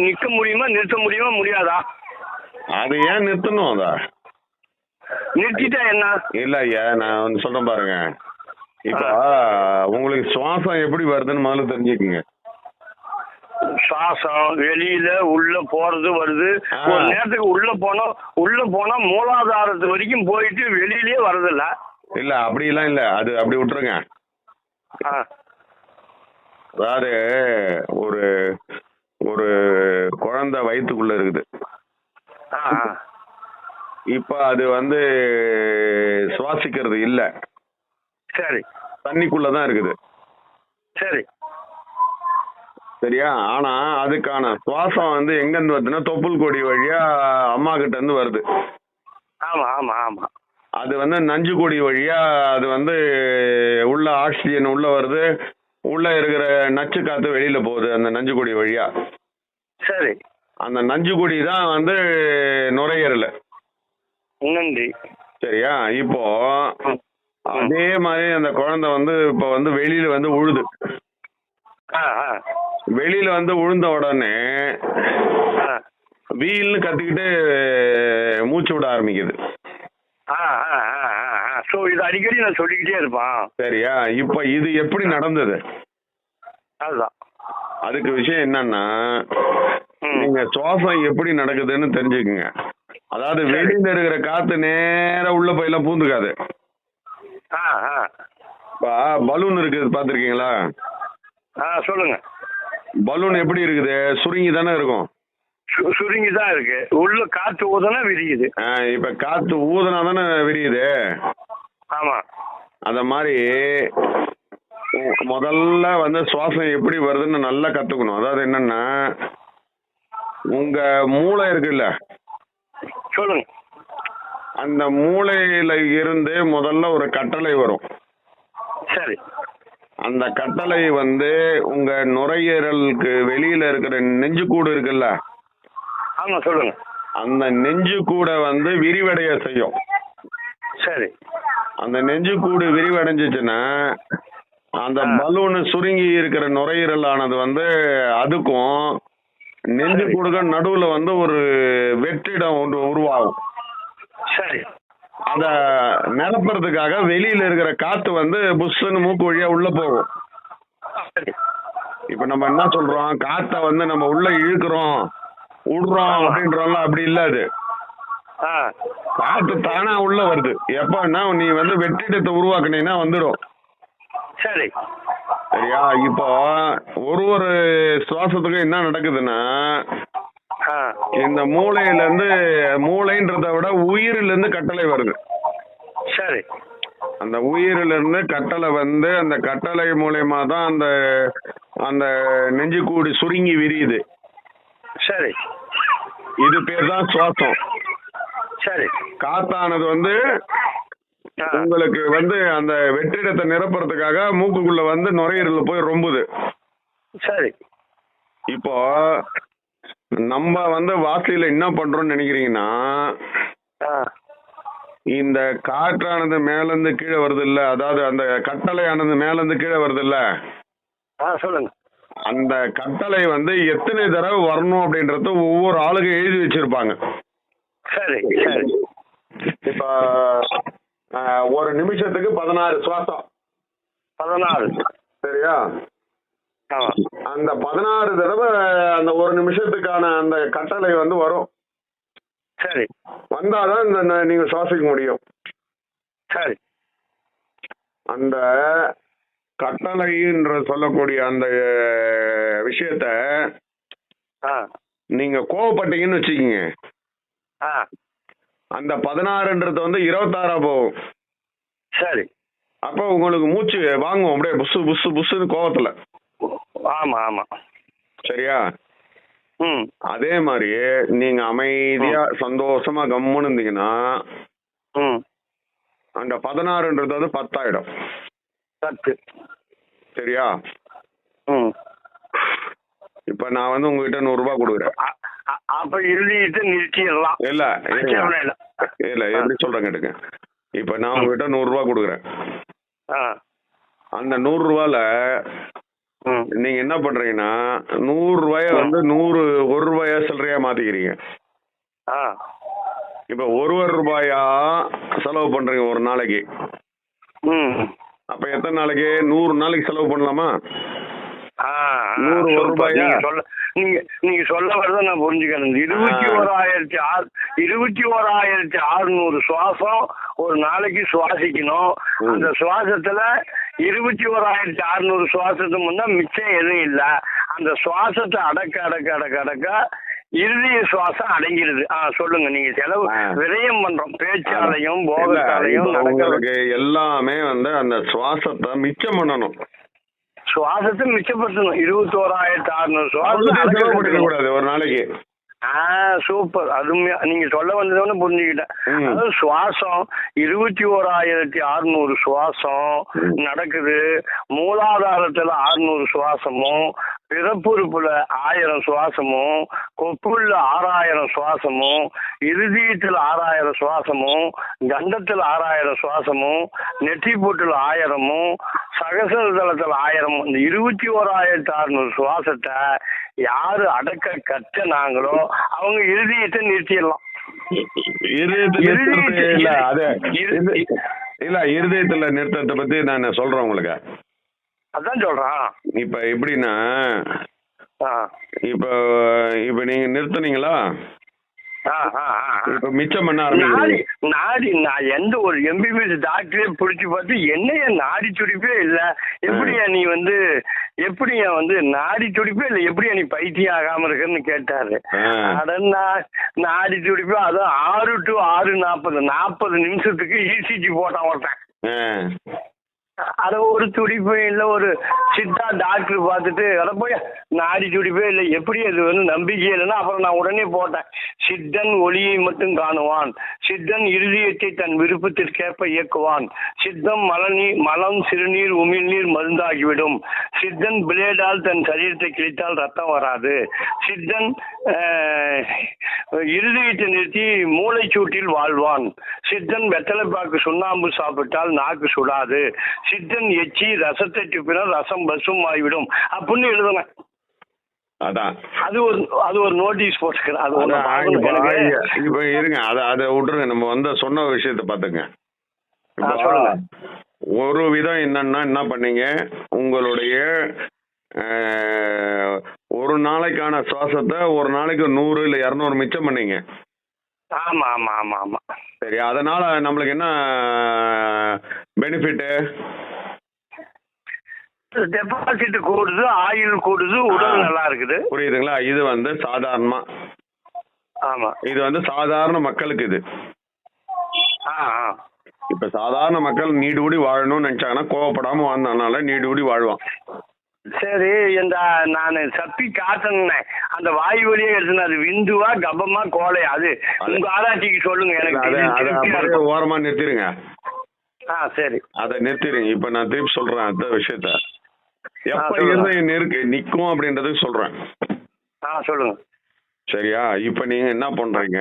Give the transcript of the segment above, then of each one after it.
நிற்க முடியுமா, நிறுத்த முடியுமா, முடியாதா? அது ஏன் நிறுத்தணும்? அத நிறுத்திட்டா என்ன? இல்ல ஐயா, நான் வந்து சொல்றேன் பாருங்க. இப்ப உங்களுக்கு சுவாசம் எப்படி வருதுன்னு முதல்ல தெரிஞ்சுக்குங்க. சுவாசம் வெளியில உள்ள போறது வருது. ஒரு நேரத்துக்கு உள்ள போனா மூலாதாரத்து வரைக்கும் போயிட்டு வெளியிலயே வர்றதில்ல. இல்ல அப்படிலாம் இல்ல, அது அப்படி விட்டுருங்க. அதாவது ஒரு ஒரு குழந்தை வயிற்றுக்குள்ள இருக்குது. இப்ப அது வந்து சுவாசிக்கிறது இல்ல. சரி. தண்ணிக்குள்ளதான் இருக்குது. சரி. சரியா? ஆனா அதுக்கான சுவாசம் வந்து எங்க இருந்து வருதுன்னா தொப்புள் கொடி வழியா அம்மா கிட்ட இருந்து வருது. ஆமா ஆமா ஆமா. அது வந்து நஞ்சு கொடி வழியா அது வந்து உள்ள ஆக்சிஜன் உள்ள வருது. உள்ள இருக்கிற நச்சு காத்து வெளியில போகுது அந்த நஞ்சு கொடி வழியா. சரி. அந்த நஞ்சு கொடி தான் வந்து நுரையீரல். நன்றி. சரியா? இப்போ அதே மாதிரி அந்த குழந்தை வந்து இப்ப வந்து வெளியில வந்து உழுது. வெளியில வந்து உழுந்த உடனே வீல்னு கத்திக்கிட்டு மூச்சு விட ஆரம்பிக்குது. இது அடிக்கடி நான் சொல்லிக்கிட்டே இருப்பான். சரியா? இப்ப இது எப்படி நடந்தது? அதுதான் அதுக்கு விஷயம் என்னன்னா, நீங்க சுவாசம் எப்படி நடக்குதுன்னு தெரிஞ்சுக்குங்க. அதாவது வெளியில இருக்கிற காத்து நேரா உள்ள போயெல்லாம் பூந்துக்காது. பலூன் இருக்குது, பாத்திருக்கீங்களா? சொல்லுங்க. பலூன் எப்படி இருக்குது? சுருங்கி தானே இருக்கும். சுருங்கி தான் இருக்கு. உள்ள காத்து ஊதுனா விரியுது. இப்ப காத்து ஊதுனா தானே விரியுது. ஆமா. அத மாதிரி முதல்ல வந்து சுவாசம் எப்படி வருதுன்னு நல்லா கத்துக்கணும். அதாவது என்னன்னா, உங்க மூளை இருக்குல்ல, சொல்லுங்க. அந்த மூளையில இருந்து முதல்ல ஒரு கட்டளை வரும். சரி. அந்த கட்டளை வந்து உங்க நுரையீரலுக்கு வெளியில இருக்கிற நெஞ்சுக்கூடு இருக்குல்ல, ஆமா சொல்லுங்க, அந்த நெஞ்சுக்கூட வந்து விரிவடைய செய்யும். சரி. அந்த நெஞ்சுக்கூடு விரிவடைஞ்சிச்சுன்னா அந்த பலூன் சுருங்கி இருக்கிற நுரையீரல் ஆனது வந்து அதுக்கும் நெஞ்சு கூடுக நடுவுல வந்து ஒரு வெற்றிடம் ஒன்று உருவாகும். சரி. அத நிரப்புறதுக்காக வெளியில இருக்கிற காத்து வந்து புஷ்ன்னு மூக்கு வழியா உள்ள போகும். இப்ப நம்ம என்ன சொல்றோம், காத்த வந்து நம்ம உள்ள இழுக்கிறோம் விடுறோம் அப்படின்றோம்ல, அப்படி இல்ல. அது காத்து தானா உள்ள வருது. எப்பன்னா நீ வந்து வெற்றிடத்தை உருவாக்குனீங்கன்னா வந்துடும். சரி. சரியா? இப்போ ஒரு சுவாசத்துக்கும் என்ன நடக்குதுன்னா, இந்த மூளையில இருந்து, மூளைன்றத விட உயிரில இருந்து கட்டளை வருது. சரி. அந்த உயிரில இருந்து கட்டளை வந்து அந்த கட்டளை மூலயமா தான் அந்த அந்த நெஞ்சு கூடி சுருங்கி விரியுது. சரி. இது பேர் தான் சுவாசம். சரி. காத்தானது வந்து உங்களுக்கு வந்து அந்த வெற்றிடத்தை நிரப்புறதுக்காக மூக்குக்குள்ள வந்து நுரையீரல் போய் ரொம்புது. சரி. இப்போ நம்ம வந்து வாசியில என்ன பண்றோம்னு நினைக்கிறீங்கன்னா, இந்த காற்றானது மேல இருந்து கீழே வருது இல்ல, அதாவது அந்த கட்டளையானது மேல இருந்து கீழே வருது இல்ல, சொல்லுங்க. அந்த கட்டளை வந்து எத்தனை தடவை வரணும் அப்படின்றத ஒவ்வொரு ஆளுக்கு எழுதி வச்சிருப்பாங்க. சரி. சரி. இப்ப ஒரு நிமிஷத்துக்கு 16 சுவாசம். 16. சரியா? அந்த 16 தடவை அந்த ஒரு நிமிஷத்துக்கான அந்த கட்டளை வந்து வரும். சரி. வந்தாதான் இந்த நீங்க சுவாசிக்க முடியும். சரி. அந்த கட்டளைன்ற சொல்லக்கூடிய அந்த விஷயத்த நீங்க கோவப்பட்டீங்கன்னு வச்சுக்கீங்க, அந்த 16ன்றது வந்து 26 போகும். சரி. அப்ப உங்களுக்கு மூச்சு வாங்கும் அப்படியே புசு புசு புசுன்னு கோவத்துல. ஆமா ஆமா. சரியா? அதே மாதிரி நீங்க அமைதியா சந்தோஷமா கம்முன்னு இருந்தீங்கன்னா அந்த 16ன்றது வந்து 10 ஆயிடும். 10. சரியா? இப்ப நான் வந்து உங்ககிட்ட 100 ரூபாய் கொடுக்குறேன். அப்ப இறுதிட்டு நிறுத்திடலாம். இல்ல இல்ல, எப்படி சொல்றேன் கேட்டுங்க. இப்ப நான் உங்ககிட்ட 100 ரூபாய் கொடுக்குறேன். அந்த 100 ரூபால நீங்க என்ன பண்றீங்கன்னா 100 ரூபாய வந்து 1 ரூபாயா சில்லறையா மாத்திக்கிறீங்க. இப்ப 1 ரூபாயா செலவு பண்றீங்க ஒரு நாளைக்கு. அப்ப எத்தனை நாளைக்கு? 100 நாளைக்கு செலவு பண்ணலாமா? 100 ரூபாயா? நீங்க சொல்ல வரத நான் புரிஞ்சுக்கிறேன். 21,600 சுவாசம் ஒரு நாளைக்கு சுவாசிக்கணும். அந்த சுவாசத்துல 21,600 சுவாசத்துக்கு முன்னா மிச்சம் எதுவும் இல்ல. அந்த சுவாசத்தை அடக்க இறுதிய சுவாசம் அடங்கிடுது. சொல்லுங்க. நீங்க செலவு விரயம் பண்றோம், பேச்சாலையும் போகத்தாலையும். உங்களுக்கு எல்லாமே வந்து அந்த சுவாசத்தை மிச்சம் பண்ணணும். சுவாசத்தை மிச்சப்படுத்தணும். 21,600 சுவாசம் கூடாது ஒரு நாளைக்கு. சூப்பர். அருமையா நீங்க சொல்ல வந்ததுன்னு புரிஞ்சுக்கிட்டேன். அதாவது சுவாசம் 21,600 சுவாசம் நடக்குது. மூலாதாரத்துல 600 சுவாசமும், பிறப்புறுப்புல 1000 சுவாசமும், கொப்புள்ள 6000 சுவாசமும், இருதயத்துல 6000 சுவாசமும், கண்டத்துல 6000 சுவாசமும், நெற்றி போட்டுல 1000மும், சகசர தளத்துல 1000மும். இந்த 21,600 சுவாசத்தை யாரு அடக்க கற்றனாங்களோ அவங்க இருதயத்தை நிறுத்திடலாம். இருதயத்துல நிறுத்தத்தை பத்தி நான் சொல்றேன் உங்களுக்கு. அதான் சொல்றான். இப்ப எப்படின்னா, இப்ப நீங்க நிறுத்துனீங்களா? இப்ப மிச்சம் பண்ண நாடி நான் எந்த ஒரு MBBS டாக்டரே பிடிச்சு பார்த்து என்னைய நாடி துடிப்பே இல்ல, எப்படியா நீ வந்து எப்படியா வந்து நாடி துடிப்பே இல்ல, எப்படியா நீ பைத்தியம் ஆகாம இருக்குன்னு கேட்டாரு. நாடி துடிப்பு அதுவும் 6 to 6:40 40 நிமிஷத்துக்கு ECG போட்டான் ஒருத்தன். அத ஒரு துடிப்பு இல்ல. ஒரு சித்தா டாக்டர் பார்த்துட்டு அத போய் நாடி துடிப்பே இல்லை, எப்படி அது வந்து நம்பிக்கை இல்லைன்னா அப்புறம் நான் உடனே போட்டேன். சித்தன் ஒளியை மட்டும் காணுவான், சித்தன் இருதயத்தை தன் விருப்பத்திற்கேற்ப இயக்குவான், சித்தம் மலம் சிறுநீர் உமிழ்நீர் மருந்தாகிவிடும், சித்தன் பிளேடால் தன் சரீரத்தை கிழித்தால் ரத்தம் வராது, சித்தன் இருதயத்தை நிறுத்தி மூளைச்சூட்டில் வாழ்வான், சித்தன் வெத்தலைப்பாக்கு சுண்ணாம்பு சாப்பிட்டால் நாக்கு சுடாது, சித்தன் எச்சி ரசத்தை துப்பினால் ரசம் பசும் ஆகிவிடும் அப்படின்னு எழுதுனேன். அதான் அது ஒரு நோட்டீஸ் போட்டுக்கிறேன். இப்ப இருங்க, அதை விட்டுருங்க. நம்ம வந்து சொன்ன விஷயத்த பாத்துங்க. ஒரு விதம் என்னன்னா, என்ன பண்ணீங்க, உங்களுடைய ஒரு நாளைக்கான சுவாசத்தை ஒரு நாளைக்கு 100 இல்ல 200 மிச்சம் பண்ணீங்க. ஆமா ஆமா ஆமா ஆமா. சரி, அதனால நம்மளுக்கு என்ன பெனிஃபிட்? டெபாசிட் கூடுது, ஆயுள் கூடுது, உடல் நல்லா இருக்குது. புரியுதுங்களா? இது வந்து சாதாரணமா. ஆமா, இது வந்து சாதாரண மக்களுக்கு. இது இப்ப சாதாரண மக்கள் நீடுபடி வாழணும்னு நினைச்சாங்கன்னா கோவப்படாம வாழ்ந்தனால நீடுபடி வாழ்வான். சரி, இந்த நான் சப்பி காட்டினேன் அந்த வாயு வழியே எடுத்துனேன், அது விந்துவா கபமா கோலை? அது உங்க ஆராய்ச்சிக்கு சொல்லுங்க. எனக்கு ஓரமா நிறுத்திடுங்க. சரி, அதை நிறுத்திடுங்க. இப்ப நான் திருப்பி சொல்றேன் அந்த விஷயத்த. எப்ப இருந்த நிக்கும் அப்படின்றதுக்கு சொல்றேன். சொல்லுங்க. சரியா? இப்ப நீங்க என்ன பண்றீங்க,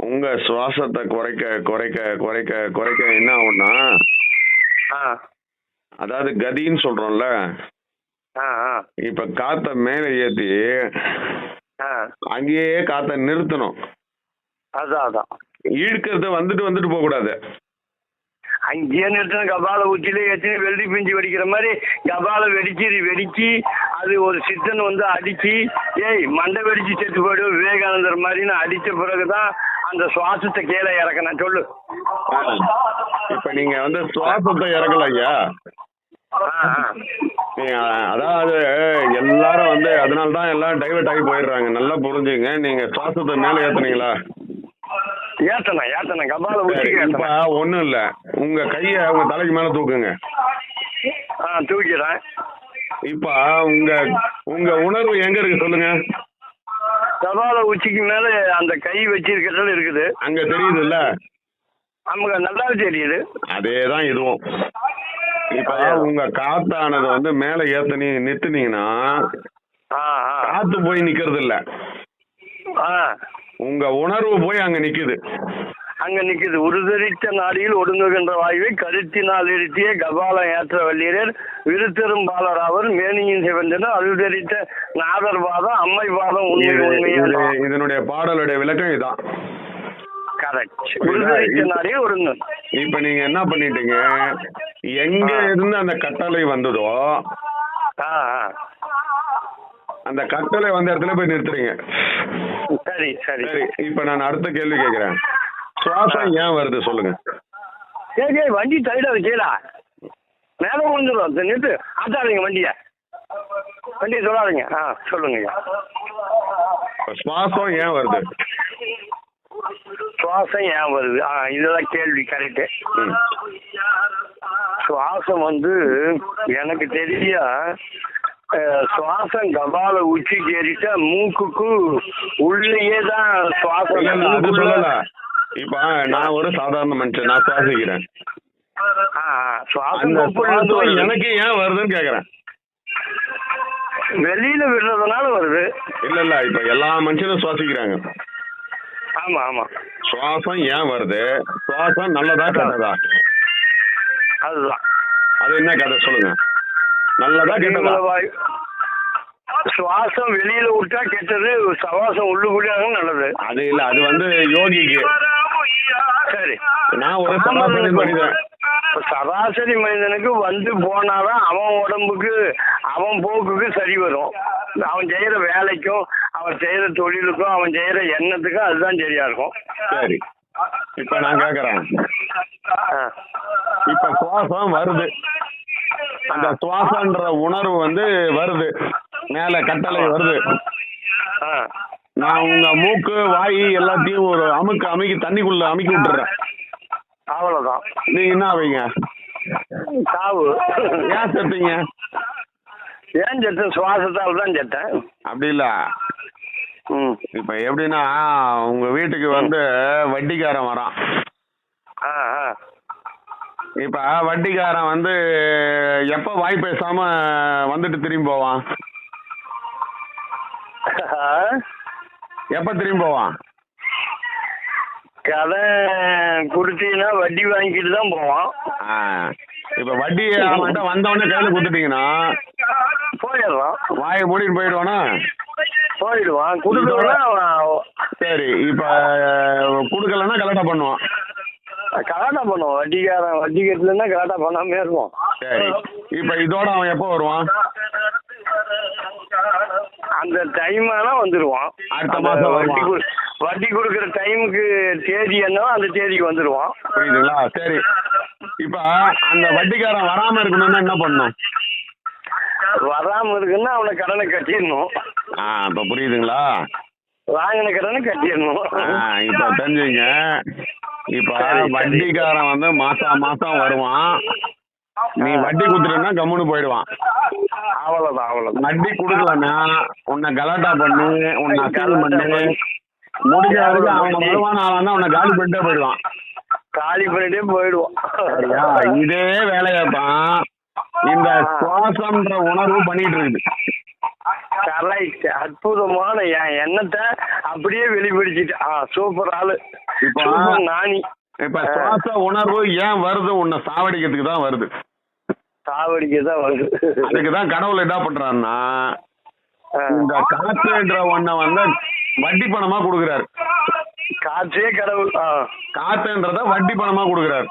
உங்க சுவாசத்தை குறைக்க குறைக்க குறைக்க குறைக்க என்ன ஆகும்னா, அதாவது கதின்னு சொல்றோம்ல, இப்ப காத்த மேல ஏத்தி அங்கேயே காத்த நிறுத்தணும். அதான் இழுக்கிறத வந்துட்டு வந்துட்டு போக கூடாது. அங்கேயே நிறுத்தணும். கபால உச்சிலே ஏற்றி வெள்ளி பிஞ்சு வெடிக்கிற மாதிரி கபால வெடிக்கி அது ஒரு சித்தன் வந்து அடிச்சு மண்டை வெடிச்சு செத்து போயிடும் விவேகானந்தர் மாதிரின்னு அடிச்ச பிறகுதான் அந்த சுவாசத்தை கீழே இறக்கணும். சொல்லு. இப்ப நீங்க வந்து சுவாசத்தை இறக்கல ஐயா. அதாவது எல்லாரும் வந்து அதனாலதான் எல்லாம் டைவர்ட் ஆகி போயிடுறாங்க. நல்லா புரிஞ்சுங்க. நீங்க சுவாசத்தை மேல ஏத்துனீங்களா? ஏத்தன கபால இப்ப ஒண்ணும் இல்ல, உங்க கைய உங்க தலைக்கு மேல தூக்குங்க. தூக்கிறேன். இப்ப உங்க உணர்வு எங்க இருக்கு சொல்லுங்க. கபால உச்சிக்கு மேல அந்த கை வச்சிருக்கிறது இருக்குது. அங்க தெரியுது இல்ல? நமக்கு நல்லாவே தெரியுது. அதேதான் இதுவும். இப்ப உங்க காத்தானது வந்து மேல நிறுத்துனீங்கன்னா காத்து போய் நிக்கிறது இல்ல, உங்க உணர்வு போய் அங்க நிக்குது. அங்க நிக்குது. உருதரித்த நாடியில் ஒடுங்குகின்ற வாயுவை கருத்தினால் இருத்திய கபாலம் ஏற்ற வல்லியர் விருத்தரும் பாலராவர் மேனியின் சிவந்தனர் அருதரித்த நாதர் பாதம் அம்மை பாதம் உண்மை. இதனுடைய பாடலுடைய விளக்கம் இதான். கரெக்ட். உருதரித்த நாடியில் ஒடுங்கு. இப்ப நீங்க என்ன பண்ணிட்டீங்க, எங்க இருந்து அந்த கட்டளை வந்ததோ அந்த கட்டளை வந்த இடத்துல போய் நிறுத்துறீங்க. சரி சரி சரி, இப்ப நான் அடுத்த கேள்வி கேட்கிறேன். சுவாசம் ஏன் வருது சொல்லுங்க. சரி, வண்டி டைடா வச்சீங்களா? மேல விழுந்துடும். நிறுத்து, ஆட்டாதீங்க வண்டியை சொல்லாதீங்க. சொல்லுங்க. சுவாசம் ஏன் வருது? சுவாசம் ஏன் வருது? இதுதான் கேள்வி. கரெக்டு. சுவாசம் வந்து எனக்கு தெரிய சுவாசம் கபால உச்சி ஏறிட்டா மூக்குக்கு உள்ளேயே தான் சுவாசம். அது சொல்லல. இப்ப நான் ஒரு சாதாரண மனுஷன், நான் சுவாசிக்கிறேன். எனக்கு ஏன் வருதுன்னு கேக்குறேன். வெளியில விடுறதுனால வருது. இல்ல இல்ல, இப்ப எல்லா மனுஷனும் சுவாசிக்கிறாங்க. ஆமா ஆமா. சுவாசம் ஏன் வருது? சுவாசம் நல்லதா கெட்டதா? அதுதான். அது என்ன கதை சொல்லுங்க. நல்லதா கெட்டதா? சுவாசம் வெளியில விட்டா கெட்டது, சுவாசம் உள்ளுக்குள்ளாக நல்லது. அது இல்ல, அது வந்து யோகிக்கு. சரி, நான் ஒரு சராசரி மனிதன். சராசரி மனிதனுக்கு வந்து போனாதான் அவன் உடம்புக்கு அவன் போக்குக்கு சரி வரும். அவன் செய்யற வேலைக்கும் அவன் செய்யற தொழிலுக்கும் அவன் செய்யற எண்ணத்துக்கும் அதுதான் சரியா இருக்கும். சரி, இப்ப நான் கேக்குறேன். இப்ப சுவாசம் வருது, அந்த சுவாசன்ற உணர்வு வந்து வருது, மேல கட்டளை வருது. நான் உங்க மூக்கு வாய் எல்லாத்தையும் ஒரு அமுக்கி தண்ணிக்குள்ள அமுக்கி விட்டுறேன். அவ்வளவுதான். நீங்க என்ன ஆவீங்க? சாவு. ஏன் செத்தீங்க? ஏன் செத்தேன்? சுவாசத்தால் தான் செத்தேன். அப்படி இல்ல. இப்ப எப்படின்னா, உங்க வீட்டுக்கு வந்து வட்டிக்காரன் வரான். இப்ப வட்டிக்காரன் வந்து எப்ப வாய் பேசாம வந்துட்டு திரும்பி போவான்? எப்ப திரும்பி போவான்? கடன் குடுத்தீங்கன்னா வட்டி வாங்கிட்டு தான் போவான். இப்ப வட்டி அவன்கிட்ட வந்தவொடனே கையில கொடுத்துட்டீங்கன்னா போயிடுவான். வாயை மூடிட்டு போயிடுவானா? போயிடுவான். கொடுக்கலாம். சரி, இப்ப கொடுக்கலன்னா கலெக்டா பண்ணுவான். கலாட்டா பண்ணுவோம். வட்டிக்காரன் வட்டி கட்டலன்னா கலாட்டா பண்ணாமே இருப்போம். சரி, இப்ப இதோட அவன் எப்போ வருவான்? அந்த டைம் ஆனா வந்துருவான். அடுத்த மாசம் வட்டி கொடுக்குற டைமுக்கு தேதி என்னவோ அந்த தேதிக்கு வந்துருவான். புரியுதுங்களா? சரி, இப்ப அந்த வட்டிக்காரன் வராம இருக்கணும்னா என்ன பண்ணணும்? வராம இருக்குன்னா அவனை கடனை கட்டிடணும். இப்ப புரியுதுங்களா? வாங்கின கடனை கட்டிடணும். இப்ப தெரிஞ்சுங்க. இப்ப வட்டிக்காரன் வந்து மாசம் வருவான். நீ வட்டி குடுத்துட்டா கம்முன்னு போயிடுவான். அவ்வளவுதான் அவ்வளவுதான். வட்டி குடுக்கலன்னா உன்னை கலாட்டா பண்ணு, உன்னை அசைன் பண்ணு, முடிஞ்ச வரைக்கும் அவன் வருவான் ஆளான்னா உன்னை காலி பண்ணிட்டே போயிடுவான். காலி பண்ணிட்டே போயிடுவான். இதே வேலையத்தான் இந்த சுவாசம்ன்ற உணர்வு பண்ணிட்டு இருக்குது. கரெக்ட். அற்புதமான என் எண்ணத்தை அப்படியே வெளிப்படுத்திட்டு சூப்பர் ஆளு. இப்போ நானி இப்ப சுவாச உணர்வு ஏன் வருது? உன்னை சாவடிக்கிறதுக்கு தான் வருது. சாவடிக்கதான் வருது. அதுக்குதான் கடவுள் என்ன பண்றாருன்னா, இந்த காற்றுன்ற ஒன்ன வந்து வட்டி பணமா கொடுக்குறாரு. காற்றே கடவுள். காத்துன்றத வட்டி பணமா கொடுக்குறாரு.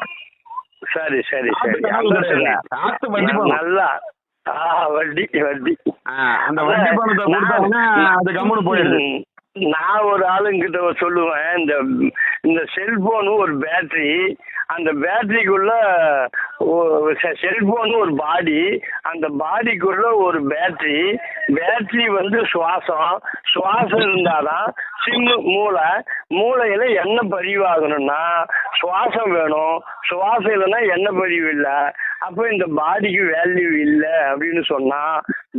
சரி சரி சரி. காத்து வட்டி பணம். நல்லா வட்டி வட்டி. அந்த வட்டி பணத்தை கொடுத்தாங்கன்னா அது கம்முன்னு போயிடுது. நான் ஒரு ஆளுங்கிட்ட சொல்லுவேன், இந்த செல்போனு ஒரு பேட்டரி, அந்த பேட்டரிக்குள்ள செல்போனு ஒரு பாடி, அந்த பாடிக்குள்ள ஒரு பேட்டரி வந்து சுவாசம் இருந்தாதான் சிம்மு மூளையில என்ன பதிவாகணும்னா சுவாசம் வேணும். சுவாசம் இல்லைன்னா என்ன பதிவு இல்லை. அப்போ இந்த பாடிக்கு வேல்யூ இல்லை அப்படின்னு சொன்னா,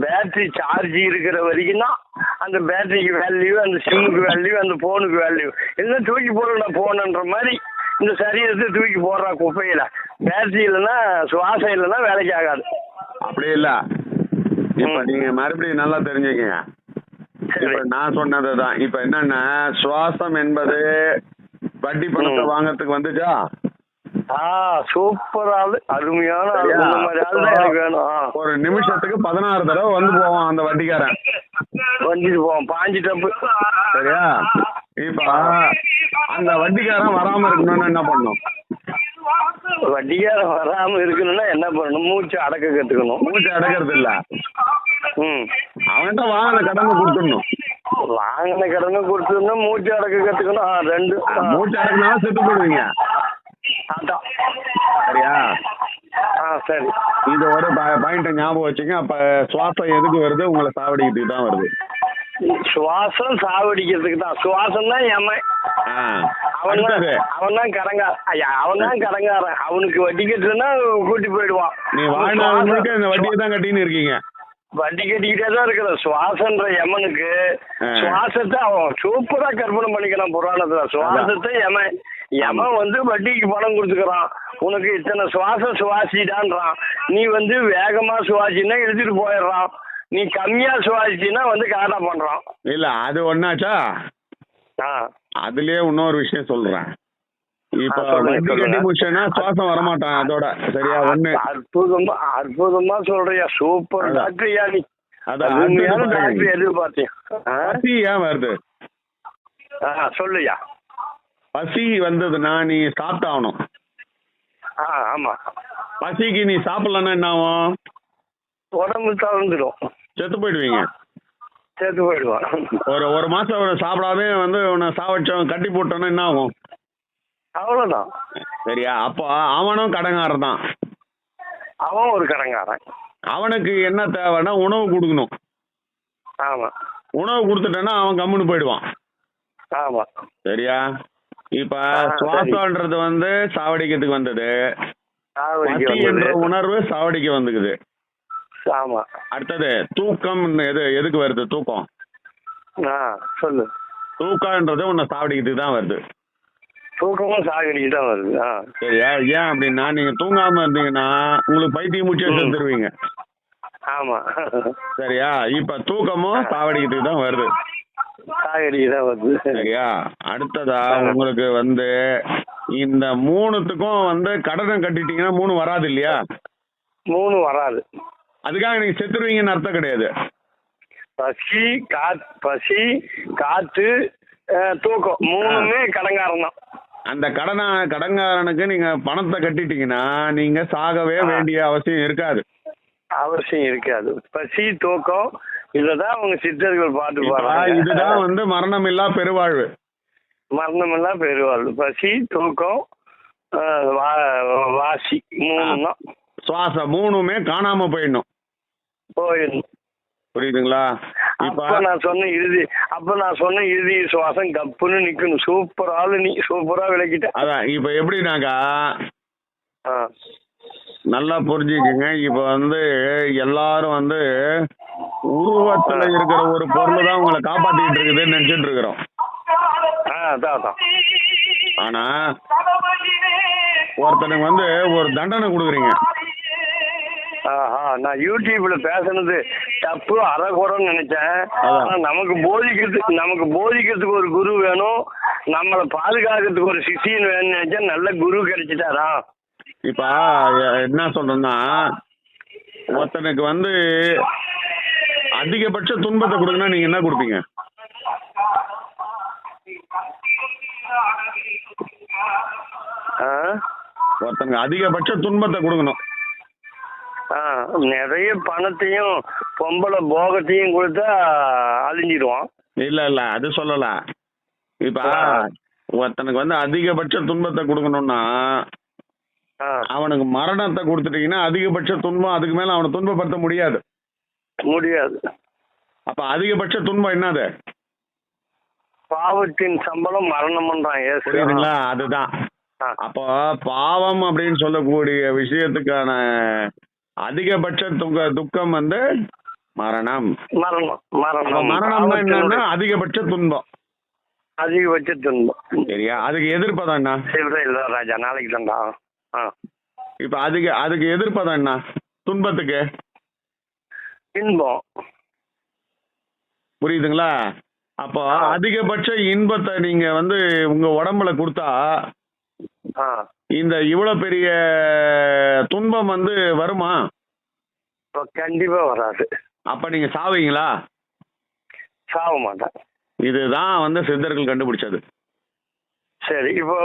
பேட்டரி சார்ஜ் இருக்கிற வரைக்கும் தான் அந்த பேட்டரிக்கு வேல்யூ, அந்த சிம்முக்கு வேல்யூ, அந்த போனுக்கு வேல்யூ. இல்லைன்னா தூக்கி போடுறா போனுன்ற மாதிரி இந்த சரீரத்தை தூக்கி போடுறா குப்பையில. பேட்டரி இல்லைன்னா சுவாசம் இல்லைன்னா வேலைக்கு ஆகாது. அப்படி இல்ல. இப்ப நீங்க மறுபடியும் நல்லா தெரிஞ்சுக்கங்க. இப்ப நான் சொன்னதுதான். இப்ப என்னன்னா, சுவாசம் என்பது வட்டி பணத்தை வாங்கறதுக்கு வந்துச்சா? சூப்பர் ஆளு, அருமையான ஆளு. இந்த மாதிரி ஆளு தான் எனக்கு வேணும். ஒரு நிமிஷத்துக்கு 16 தடவை வந்து போவான் அந்த வட்டிக்காரன். வந்துட்டு போவான் 5 டப்பு. சரியா? இப்ப அந்த வட்டிக்காரன் வராம இருக்கணும்னு என்ன பண்ணணும்? வட்டிக்காரன் வராம இருக்கணும்னா என்ன பண்ணணும்? மூச்சு அடக்க கத்துக்கணும். மூச்சு அடக்கிறது இல்ல, அவன்கிட்ட வாங்கின கடனை கொடுத்துடணும். வாங்கின கடனை கொடுத்துடணும், மூச்சு அடக்க கத்துக்கணும். 2 மூச்சு அடக்கினாலும் செத்து போடுவீங்க. அதான். சரியா? சரி. இது ஒரு பாயிண்ட் ஞாபகம் வச்சுங்க. அப்ப சுவாசம் எதுக்கு வருது? உங்களை சாவடிக்கிறதுக்கு தான் வருது. சுவாசம் சாவடிக்கிறதுக்கு தான். சுவாசம் தான் எமன். அவன் தான் கடங்காரன். அவனுக்கு வட்டி கட்டுனா கூட்டி போயிடுவான். நீ வாழ்நாளுக்கு இந்த வட்டியை தான் கட்டின்னு இருக்கீங்க. வட்டி கட்டிக்கிட்டே தான் இருக்கிற. சுவாசன்ற யமனுக்கு சுவாசத்தை அவன் சூப்பரா கற்பனை பண்ணிக்கிறான் புராணத்துல. சுவாசத்தை யமன் வந்து வட்டிக்கு பணம் கொடுத்துக்கிறான். உனக்கு இத்தனை சுவாசம் சுவாசிடான்றான். நீ வந்து வேகமா சுவாசினா எழுதிட்டு போயிடுறான். நீ கம்மியா சுவாசினா வந்து கரெக்டா பண்றான். இல்ல அது ஒன்னாச்சா? அதுலயே இன்னொரு விஷயம் சொல்றேன். இப்ப வண்டி கட்டி முடிச்சேன்னா சுவாசம் வரமாட்டான் அதோட. சரியா? ஒண்ணு அற்புதமா சொல்றியா? சூப்பர் டாக்டர்யா நீ. டாக்டர் எதிர்பார்த்தியா? பசி ஏன் வருது? சொல்லுயா. பசி வந்ததுன்னா நீ சாப்பிட்டாகணும். ஆமா. பசிக்கு நீ சாப்பிடலன்னா என்ன ஆகும்? உடம்பு தளர்ந்துடும், செத்து போயிடுவீங்க. செத்து போயிடுவான். ஒரு மாசம் சாப்பிடாம வந்து உன்னை சாவச்சோம் கட்டி போட்டோன்னா என்ன ஆகும்? அவ்வளவுதான். சரியா? அப்போ அவனும் கடங்காரன் தான். அவன் ஒரு கடங்காரன். அவனுக்கு என்ன தேவைன்னா உணவு கொடுக்கணும். ஆமா. உணவு கொடுத்துட்டேன்னா அவன் கம்முன்னு போயிடுவான். ஆமா. சரியா? இப்ப சுவாசம்ன்றது வந்து சாவடிக்கிறதுக்கு வந்தது. என்ற உணர்வு சாவடிக்க வந்துக்குது. ஆமா. அடுத்தது தூக்கம். எதுக்கு வருது தூக்கம்? சொல்லு. தூக்கம்ன்றது உன்னை சாவடிக்கிறதுக்கு தான் வருது. தூக்கமும் சாகடிக்கு தான் வருது. சரியா? ஏன் அப்படின்னா நீங்க தூங்காம இருந்தீங்கன்னா உங்களுக்கு பைத்தியம் மூச்சு செத்துருவீங்க. ஆமா. சரியா? இப்ப தூக்கமும் சாவடிக்கிறதுக்கு தான் வருது. சாகடிக்கு தான் வருது. சரியா? அடுத்ததா உங்களுக்கு வந்து இந்த 3த்துக்கும் வந்து கடனை கட்டிட்டீங்கன்னா 3 வராது இல்லையா? 3 வராது. அதுக்காக நீங்க செத்துருவீங்கன்னு அர்த்தம் கிடையாது. பசி காத்து தூக்கம் 3மே கடங்காரன் தான். அந்த கடங்காரனுக்கு நீங்க பணத்தை கட்டிட்டீங்கன்னா நீங்க சாகவே வேண்டிய அவசியம் இருக்காது. பசி தூக்கம் இததான் அவங்க சித்தர்கள் பாட்டு பாடுறாங்க. இதுதான் வந்து மரணமில்லா பெருவாழ்வு. மரணமில்லா பெருவாழ்வு. பசி தூக்கம் வாசி 3 தான். சுவாசம் 3மே காணாம போயிடணும். புரியுதுங்களா? அப்ப நான் சொன்ன இறுதி சுவாசம் கப்புன்னு நிக்கணும். சூப்பர் ஆளு நீ. சூப்பரா விளக்கிட்ட. அதான் இப்ப எப்படினாக்கா நல்லா புரிஞ்சுக்குங்க. இப்ப வந்து எல்லாரும் வந்து உருவத்துல இருக்கிற ஒரு பொருள் தான் உங்களை காப்பாத்திட்டு இருக்குதுன்னு நினைச்சிட்டு இருக்கிறோம். ஆனா ஒருத்தனுக்கு வந்து ஒரு தண்டனை கொடுக்குறீங்க. நான் யூடியூப்ல பேசுனது தப்பு அறகுறன்னு நினைச்சேன். நமக்கு போதிக்கிறதுக்கு ஒரு குரு வேணும், நம்மளை பாதுகாக்கிறதுக்கு ஒரு சிஷியன் வேணும்னு நினைச்சேன். நல்ல குரு கிடைச்சிட்டாரா? இப்ப என்ன சொல்றேன்னா ஒருத்தனுக்கு வந்து அதிகபட்ச துன்பத்தை கொடுக்கணும். நீங்க என்ன கொடுப்பீங்க? ஒருத்தனுக்கு அதிகபட்ச துன்பத்தை கொடுக்கணும். நிறைய பணத்தையும் பொம்பளை போகத்தையும் கொடுத்தா அழிஞ்சிடுவான். இல்ல அது சொல்லல. இப்ப ஒருத்தனுக்கு வந்து அதிகபட்ச துன்பத்தை கொடுக்கணும்னா அவனுக்கு மரணத்தை கொடுத்துட்டீங்கன்னா அதிகபட்ச துன்பம், அதுக்கு மேல அவனை துன்பப்படுத்த முடியாது. அப்ப அதிகபட்ச துன்பம் என்னது? பாவத்தின் சம்பளம் மரணம்ன்றான். புரியுதுங்களா? அதுதான். அப்போ பாவம் அப்படின்னு சொல்லக்கூடிய விஷயத்துக்கான அதிகபட்ச துக்கம் வந்து மரணம். மரணம்னா என்னன்னா அதிகபட்ச துன்பம். சரியா? அதுக்கு எதிர்ப்பதான் என்ன? ராஜா நாளைக்கு தான்டா. இப்ப அதுக்கு எதிர்ப்பதான் என்ன? துன்பத்துக்கு இன்பம். புரியுதுங்களா? அப்போ அதிகபட்ச இன்பத்தை நீங்க வந்து உங்க உடம்புல கொடுத்தா ஆ. இந்த இவ்வளவு பெரிய துன்பம் வந்து வருமா? இப்ப கண்டிப்பா வராது. அப்ப நீங்க சாவீங்களா? சாக மாட்டேன். இதுதான் வந்து சித்தர்கள் கண்டுபிடிச்சது. சரி, இப்போ